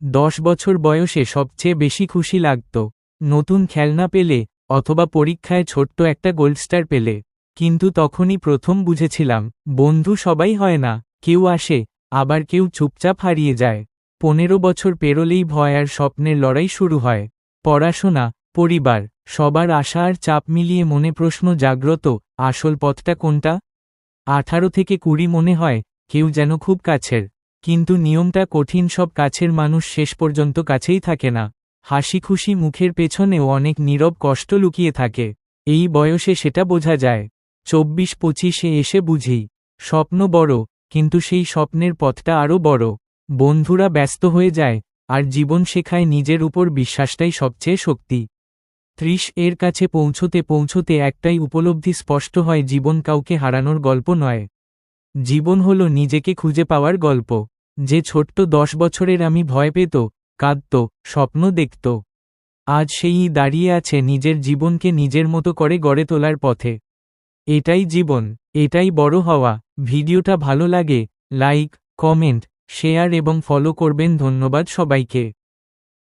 10 বছর বয়সে সবচেয়ে বেশি খুশি লাগত নতুন খেলনা পেলে অথবা পরীক্ষায় ছোট্ট একটা গোল্ড স্টার পেলে। কিন্তু তখনই প্রথম বুঝেছিলাম, বন্ধু সবাই হয় না, কেউ আসে, আবার কেউ চুপচাপ হারিয়ে যায়। 15 বছর পেরোলেই ভয় আর স্বপ্নের লড়াই শুরু হয়। পড়াশোনা, পরিবার, সবার আশা আর চাপ মিলিয়ে মনে প্রশ্ন জাগ্রত, আসল পথটা কোনটা? 18 থেকে 20 মনে হয় কেউ যেন খুব কাছের, কিন্তু নিয়মটা কঠিন। সব কাছের মানুষ শেষ পর্যন্ত কাছেই থাকে না। হাসি খুশি মুখের পেছনেও অনেক নীরব কষ্ট লুকিয়ে থাকে। এই বয়সে সেটা বোঝা যায়। 24-25-এ এসে বুঝি স্বপ্ন বড়, কিন্তু সেই স্বপ্নের পথটা আরও বড়। বন্ধুরা ব্যস্ত হয়ে যায়, আর জীবন শেখায় নিজের উপর বিশ্বাসটাই সবচেয়ে শক্তি। 30 এর কাছে পৌঁছতে পৌঁছতে একটাই উপলব্ধি স্পষ্ট হয়, জীবন কাউকে হারানোর গল্প নয়। জীবন হলো নিজেকে খুঁজে পাওয়ার গল্প। যে ছোট্ট 10 বছরের আমি ভয় পেত, কাঁদত, স্বপ্ন দেখত, আজ সেই দাঁড়িয়ে আছে নিজের জীবনকে নিজের মতো করে গড়ে তোলার পথে। এটাই জীবন, এটাই বড় হওয়া। ভিডিওটা ভালো লাগে লাইক, কমেন্ট, শেয়ার এবং ফলো করবেন। ধন্যবাদ সবাইকে।